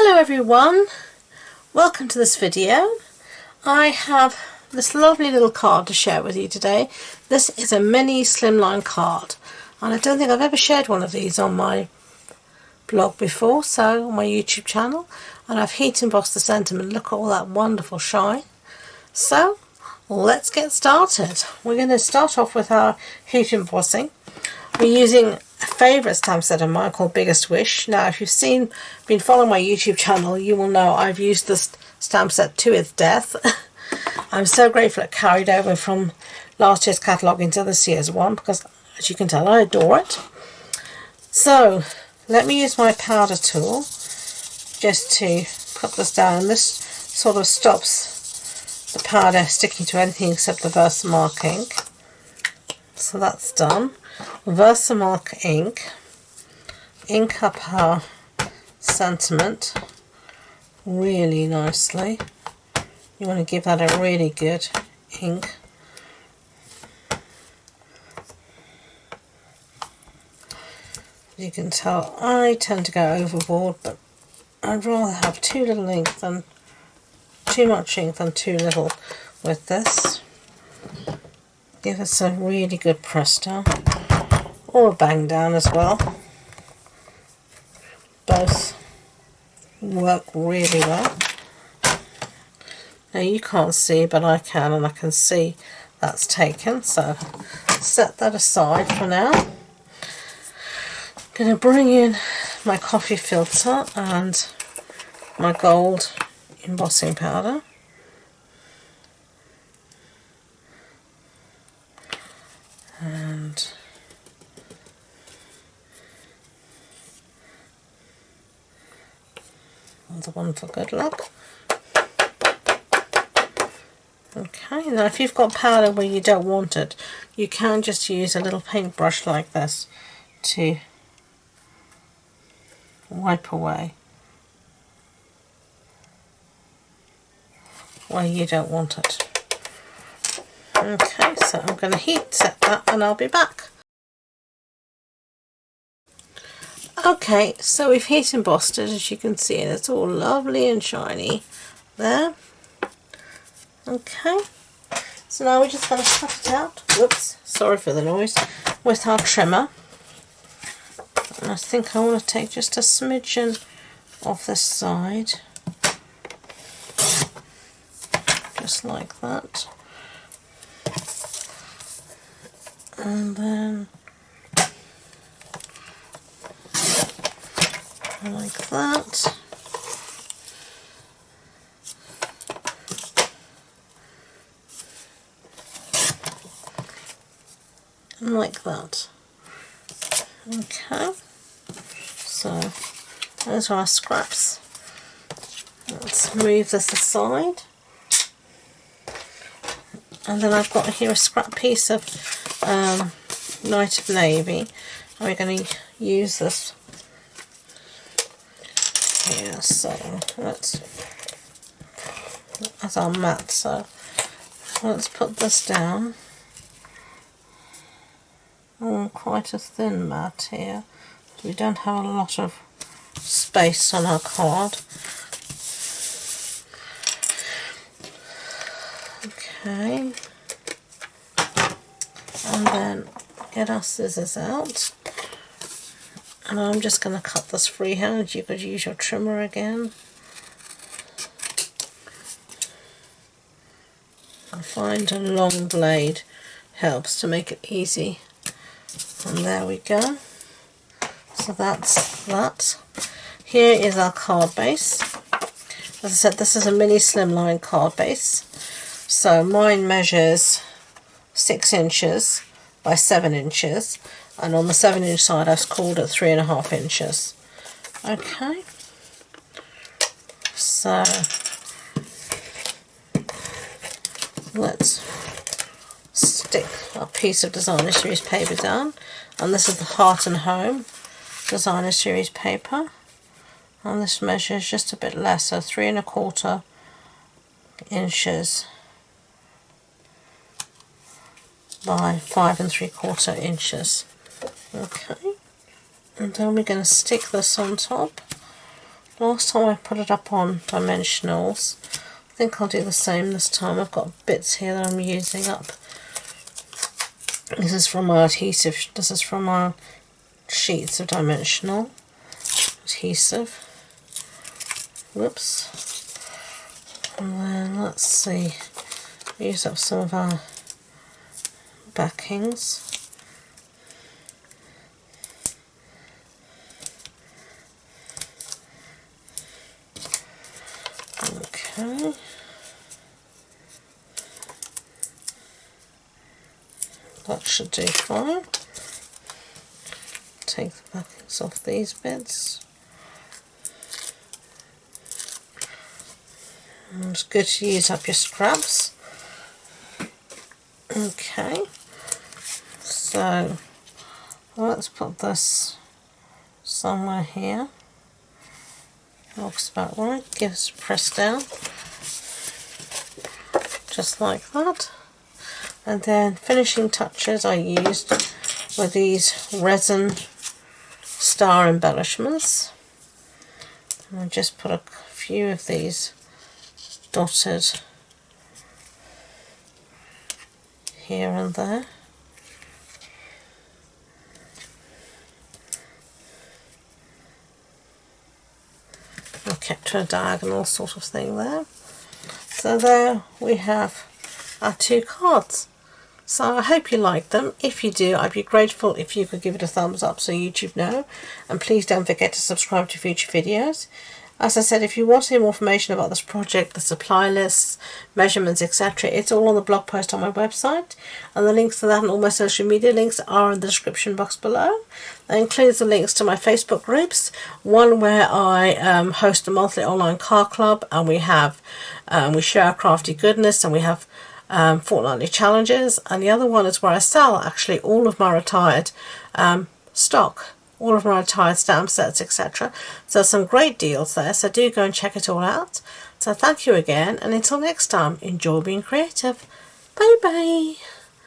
Hello everyone, welcome to this video. I have this lovely little card to share with you today. This is a mini slimline card, and I don't think I've ever shared one of these on my blog before, so on my YouTube channel, and I've heat embossed the sentiment. Look at all that wonderful shine. So let's get started. We're going to start off with our heat embossing. We're using a favourite stamp set of mine called Biggest Wish. Now, if you've been following my YouTube channel, you will know I've used this stamp set to its death. I'm so grateful it carried over from last year's catalogue into this year's one, because as you can tell, I adore it. So let me use my powder tool just to put this down, and this sort of stops the powder sticking to anything except the Versamark ink. So that's done. Versamark ink up our sentiment really nicely. You want to give that a really good ink. You can tell I tend to go overboard, but I'd rather have too little ink than too much ink than too little with this. Give us a really good press down, or a bang down as well. Both work really well. Now you can't see, but I can, and I can see that's taken, so set that aside for now. I'm going to bring in my coffee filter and my gold embossing powder. And another one for good luck. Okay, now if you've got powder where you don't want it, you can just use a little paintbrush like this to wipe away where you don't want it. Okay, so I'm going to heat set that and I'll be back. Okay, so we've heat embossed it, as you can see, and it's all lovely and shiny there. Okay, so now we're just going to cut it out. Whoops, sorry for the noise. With our trimmer. And I think I want to take just a smidgen off this side. Just like that. And then like that. And like that. Okay. So those are our scraps. Let's move this aside. And then I've got here a scrap piece of Night of Navy. We're going to use this here, so let's, as our mat, so let's put this down. Quite a thin mat here, we don't have a lot of space on our card. Okay, and then get our scissors out, and I'm just going to cut this freehand. You could use your trimmer again. I find a long blade helps to make it easy. And there we go. So that's that. Here is our card base. As I said, this is a mini slimline card base. So mine measures 6 inches by 7 inches, and on the 7-inch side I've called it 3.5 inches. Okay, so let's stick a piece of Designer Series paper down, and this is the Heart and Home Designer Series paper, and this measures just a bit less, so 3.25 inches by 5.75 inches. Okay, and then we're going to stick this on top Last time I put it up on dimensionals. I think I'll do the same this time. I've got bits here that I'm using up. This is from my adhesive. This is from our sheets of dimensional adhesive. Whoops. And then let's see. Use up some of our backings. Okay. That should do fine. Take the backings off these bits. And it's good to use up your scraps. Okay. So let's put this somewhere here. Looks about right. Give us a press down. Just like that. And then finishing touches I used were these resin star embellishments. And I just put a few of these dotted here and there. I kept a diagonal sort of thing there. So there we have our 2 cards. So I hope you liked them. If you do, I'd be grateful if you could give it a thumbs up so YouTube know. And please don't forget to subscribe to future videos. As I said, if you want any more information about this project, the supply lists, measurements, etc., it's all on the blog post on my website. And the links to that and all my social media links are in the description box below. That includes the links to my Facebook groups. One where I host a monthly online card club, and we share our crafty goodness, and we have fortnightly challenges. And the other one is where I sell actually all of my retired stock. All of my retired stamp sets, etc. So some great deals there, so do go and check it all out. So thank you again, and until next time, enjoy being creative. Bye bye.